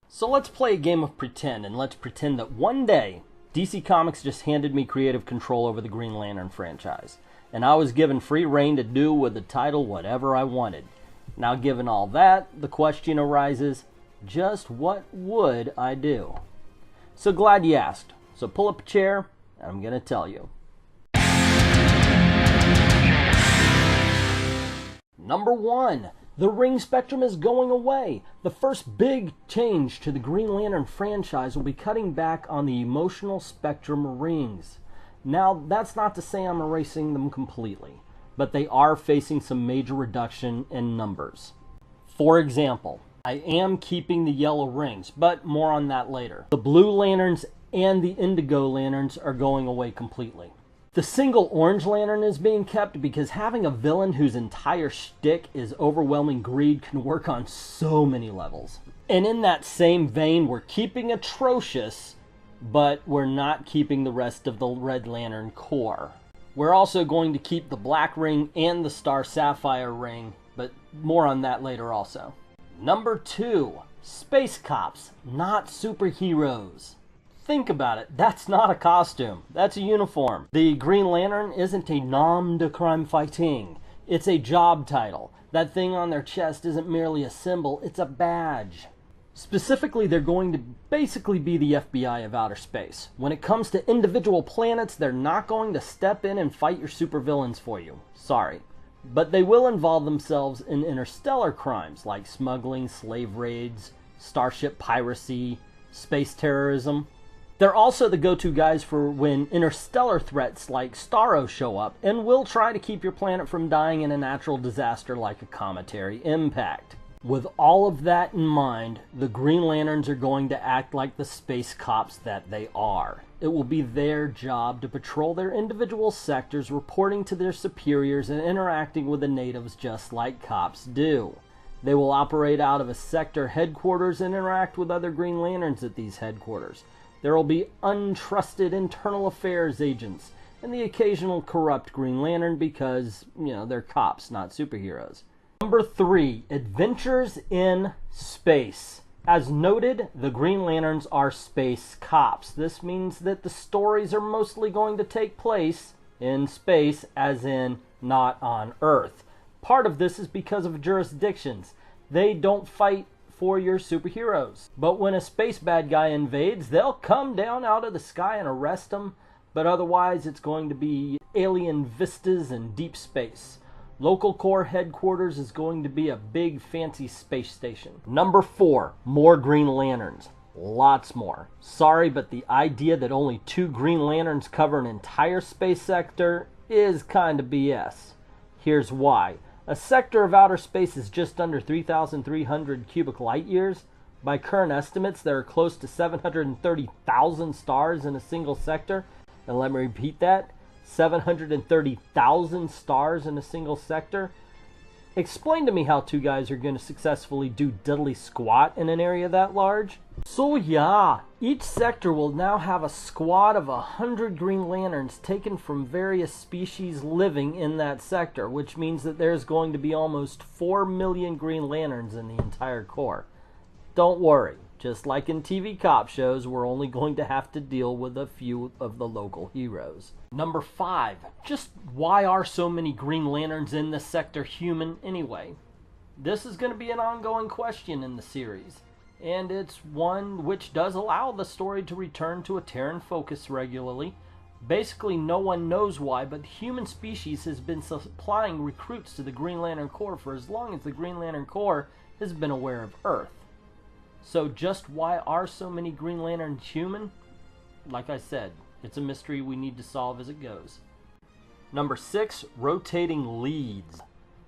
So let's play a game of pretend, and let's pretend that one day DC Comics just handed me creative control over the Green Lantern franchise, and I was given free reign to do with the title whatever I wanted. Now, given all that, the question arises, just what would I do? So glad you asked. So pull up a chair, and I'm going to tell you. Number 1. The ring spectrum is going away. The first big change to the Green Lantern franchise will be cutting back on the emotional spectrum rings. Now, that's not to say I'm erasing them completely, but they are facing some major reduction in numbers. For example, I am keeping the yellow rings, but more on that later. The blue lanterns and the indigo lanterns are going away completely. The single orange lantern is being kept because having a villain whose entire shtick is overwhelming greed can work on so many levels. And in that same vein, we're keeping Atrocious, but we're not keeping the rest of the Red Lantern Corps. We're also going to keep the black ring and the star Sapphire ring, but more on that later also. Number 2, space cops, not superheroes. Think about it, that's not a costume, that's a uniform. The Green Lantern isn't a nom de crime fighting, it's a job title. That thing on their chest isn't merely a symbol, it's a badge. Specifically, they're going to basically be the FBI of outer space. When it comes to individual planets, they're not going to step in and fight your supervillains for you. Sorry. But they will involve themselves in interstellar crimes like smuggling, slave raids, starship piracy, space terrorism. They're also the go-to guys for when interstellar threats like Starro show up, and will try to keep your planet from dying in a natural disaster like a cometary impact. With all of that in mind, the Green Lanterns are going to act like the space cops that they are. It will be their job to patrol their individual sectors, reporting to their superiors and interacting with the natives just like cops do. They will operate out of a sector headquarters and interact with other Green Lanterns at these headquarters. There will be untrusted internal affairs agents and the occasional corrupt Green Lantern because, they're cops, not superheroes. Number 3, adventures in space. As noted, the Green Lanterns are space cops. This means that the stories are mostly going to take place in space, as in not on Earth. Part of this is because of jurisdictions. They don't fight for your superheroes. But when a space bad guy invades, they'll come down out of the sky and arrest them, but otherwise it's going to be alien vistas and deep space. Local Corps headquarters is going to be a big fancy space station. Number 4, more Green Lanterns. Lots more. Sorry, but the idea that only 2 Green Lanterns cover an entire space sector is kind of BS. Here's why. A sector of outer space is just under 3,300 cubic light years. By current estimates, there are close to 730,000 stars in a single sector. And let me repeat that, 730,000 stars in a single sector. Explain to me how 2 guys are going to successfully do diddly squat in an area that large. So yeah, each sector will now have a squad of 100 Green Lanterns taken from various species living in that sector, which means that there's going to be almost 4 million Green Lanterns in the entire Corps. Don't worry, just like in TV cop shows, we're only going to have to deal with a few of the local heroes. Number 5, just why are so many Green Lanterns in this sector human anyway? This is going to be an ongoing question in the series, and it's one which does allow the story to return to a Terran focus regularly. Basically, no one knows why, but the human species has been supplying recruits to the Green Lantern Corps for as long as the Green Lantern Corps has been aware of Earth. So just why are so many Green Lanterns human? Like I said, it's a mystery we need to solve as it goes. Number 6, rotating leads.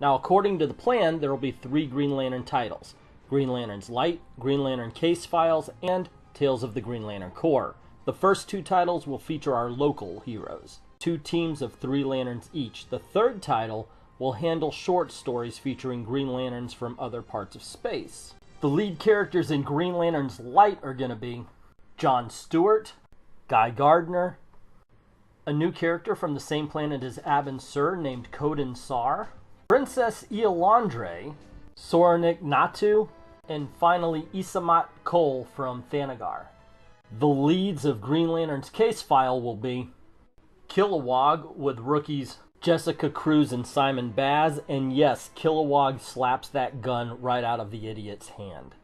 Now, according to the plan, there will be 3 Green Lantern titles. Green Lantern's Light, Green Lantern Case Files, and Tales of the Green Lantern Corps. The first 2 titles will feature our local heroes, 2 teams of 3 Lanterns each. The third title will handle short stories featuring Green Lanterns from other parts of space. The lead characters in Green Lantern's Light are going to be John Stewart, Guy Gardner, a new character from the same planet as Abin Sur named Kodin Sar, Princess Eolandre, Soranik Natu, And finally, Isamat Cole from Thanagar. The leads of Green Lantern's case file will be Kilowog with rookies Jessica Cruz and Simon Baz, and yes, Kilowog slaps that gun right out of the idiot's hand.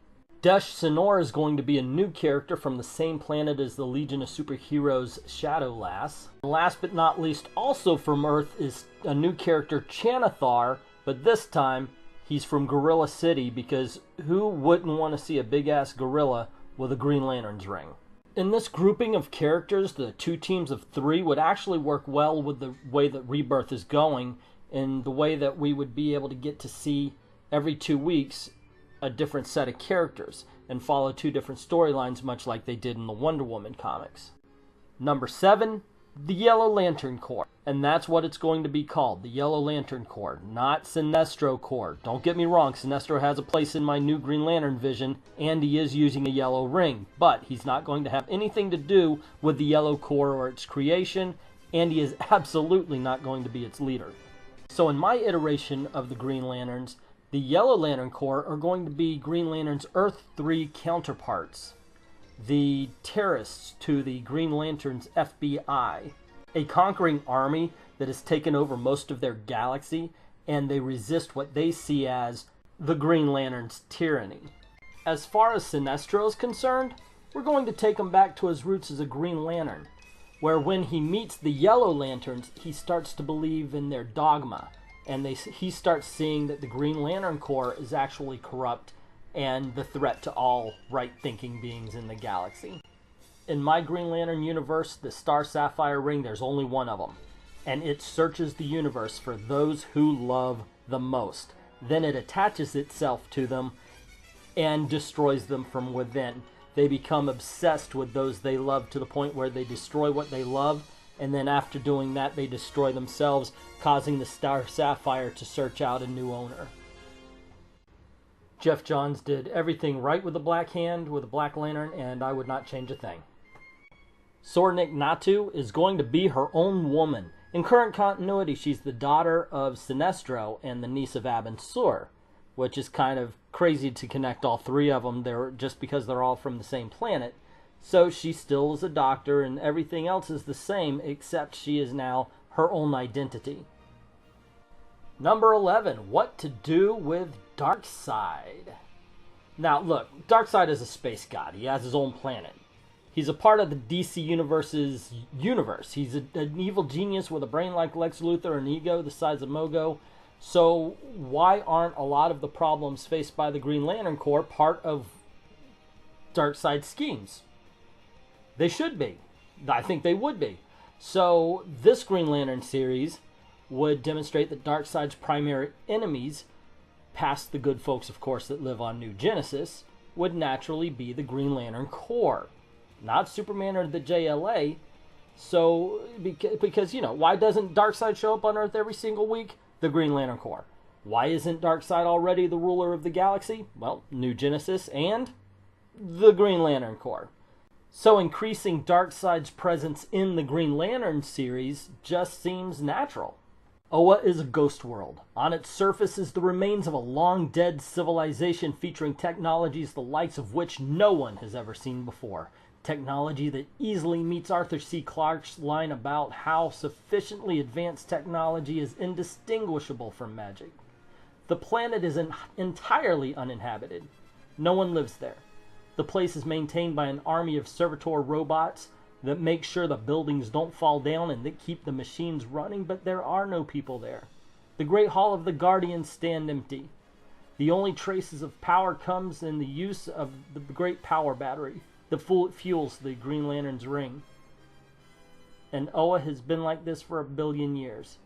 Desh Senor is going to be a new character from the same planet as the Legion of Superheroes Shadow Lass. Last but not least, also from Earth is a new character, Chanathar, but this time he's from Gorilla City, because who wouldn't want to see a big-ass gorilla with a Green Lantern's ring? In this grouping of characters, the 2 teams of 3 would actually work well with the way that Rebirth is going, and the way that we would be able to get to see every 2 weeks a different set of characters and follow 2 different storylines, much like they did in the Wonder Woman comics. Number 7, the Yellow Lantern Corps. And that's what it's going to be called, the Yellow Lantern Corps, not Sinestro Corps. Don't get me wrong, Sinestro has a place in my new Green Lantern vision, and he is using a yellow ring, but he's not going to have anything to do with the Yellow Corps or its creation, and he is absolutely not going to be its leader. So in my iteration of the Green Lanterns, the Yellow Lantern Corps are going to be Green Lantern's Earth 3 counterparts, the terrorists to the Green Lantern's FBI, a conquering army that has taken over most of their galaxy, and they resist what they see as the Green Lantern's tyranny. As far as Sinestro is concerned, we're going to take him back to his roots as a Green Lantern, where when he meets the Yellow Lanterns, he starts to believe in their dogma, and he starts seeing that the Green Lantern Corps is actually corrupt and the threat to all right-thinking beings in the galaxy. In my Green Lantern universe, the Star Sapphire ring, there's only one of them, and it searches the universe for those who love the most. Then it attaches itself to them and destroys them from within. They become obsessed with those they love to the point where they destroy what they love, and then after doing that, they destroy themselves, causing the Star Sapphire to search out a new owner. Jeff Johns did everything right with the Black Hand, with the Black Lantern, and I would not change a thing. Sornik Natu is going to be her own woman. In current continuity, she's the daughter of Sinestro and the niece of Abin Sur, which is kind of crazy to connect all 3 of them there just because they're all from the same planet. So she still is a doctor, and everything else is the same, except she is now her own identity. Number 11, what to do with Darkseid. Now look, Darkseid is a space god. He has his own planet. He's a part of the DC Universe's universe. He's an evil genius with a brain like Lex Luthor and ego the size of Mogo. So why aren't a lot of the problems faced by the Green Lantern Corps part of Darkseid's schemes? They should be. I think they would be. So this Green Lantern series would demonstrate that Darkseid's primary enemies, past the good folks, of course, that live on New Genesis, would naturally be the Green Lantern Corps. Not Superman or the JLA. So, because, you know, why doesn't Darkseid show up on Earth every single week? The Green Lantern Corps. Why isn't Darkseid already the ruler of the galaxy? Well, New Genesis and the Green Lantern Corps. So increasing Darkseid's presence in the Green Lantern series just seems natural. Oa is a ghost world. On its surface is the remains of a long-dead civilization featuring technologies the likes of which no one has ever seen before. Technology that easily meets Arthur C. Clarke's line about how sufficiently advanced technology is indistinguishable from magic. The planet is entirely uninhabited. No one lives there. The place is maintained by an army of servitor robots that make sure the buildings don't fall down and that keep the machines running, but there are no people there. The Great Hall of the Guardians stand empty. The only traces of power comes in the use of the great power battery that fuels the Green Lantern's ring. And Oa has been like this for 1 billion years.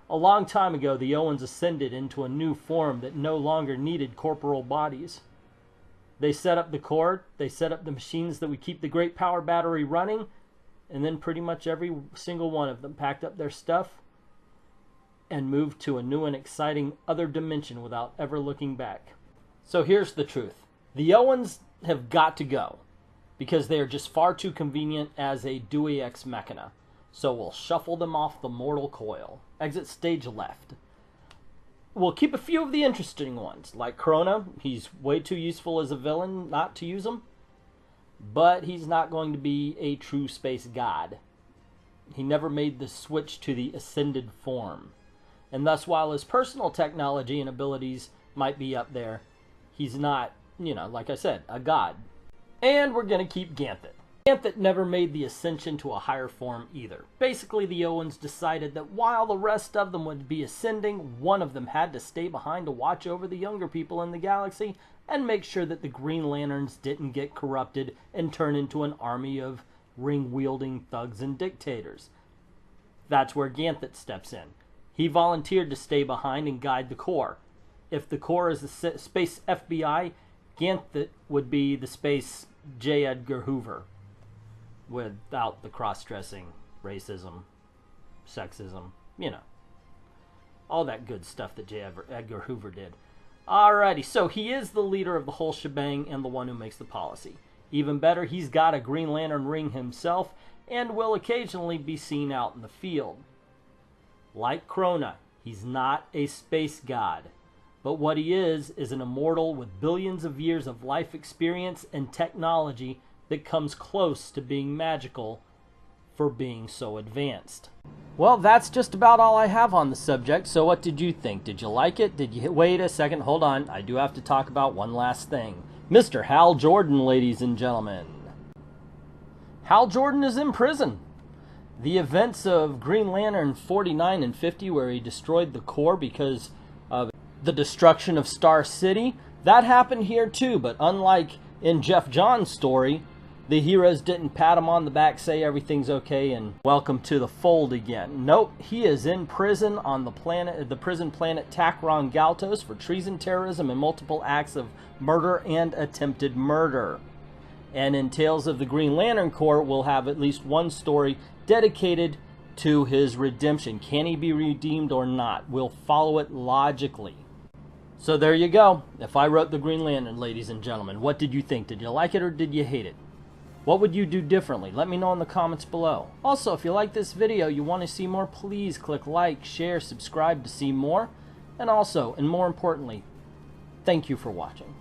A long time ago, the Oans ascended into a new form that no longer needed corporal bodies. They set up the core, they set up the machines that would keep the great power battery running, and then pretty much every single one of them packed up their stuff and moved to a new and exciting other dimension without ever looking back. So here's the truth. The Owens have got to go, because they are just far too convenient as a Dewey Ex Machina. So we'll shuffle them off the mortal coil. Exit stage left. we'll keep a few of the interesting ones, like Krona. He's way too useful as a villain not to use him. But he's not going to be a true space god. He never made the switch to the ascended form. And thus, while his personal technology and abilities might be up there, he's not, like I said, a god. And we're going to keep Ganthet. Ganthet never made the ascension to a higher form either. Basically, the Owens decided that while the rest of them would be ascending, one of them had to stay behind to watch over the younger people in the galaxy and make sure that the Green Lanterns didn't get corrupted and turn into an army of ring-wielding thugs and dictators. That's where Ganthet steps in. He volunteered to stay behind and guide the Corps. If the Corps is the space FBI, Ganthet would be the space J. Edgar Hoover, without the cross-dressing, racism, sexism, all that good stuff that J. Edgar Hoover did. Alrighty, so he is the leader of the whole shebang and the one who makes the policy. Even better, he's got a Green Lantern ring himself and will occasionally be seen out in the field. Like Krona, he's not a space god, but what he is an immortal with billions of years of life experience and technology that comes close to being magical for being so advanced. Well, that's just about all I have on the subject, so what did you think? Did you like it? Wait a second, hold on. I do have to talk about one last thing. Mr. Hal Jordan, ladies and gentlemen. Hal Jordan is in prison. The events of Green Lantern 49 and 50, where he destroyed the Corps because of the destruction of Star City, that happened here too, but unlike in Jeff Johns' story, the heroes didn't pat him on the back, say everything's okay, and welcome to the fold again. Nope, he is in prison on the prison planet Takron Galtos for treason, terrorism, and multiple acts of murder and attempted murder. And in Tales of the Green Lantern Corps, we'll have at least one story dedicated to his redemption. Can he be redeemed or not? We'll follow it logically. So there you go. If I wrote the Green Lantern, ladies and gentlemen, what did you think? Did you like it or did you hate it? What would you do differently? Let me know in the comments below. Also, if you like this video, you want to see more, please click like, share, subscribe to see more. And also, and more importantly, thank you for watching.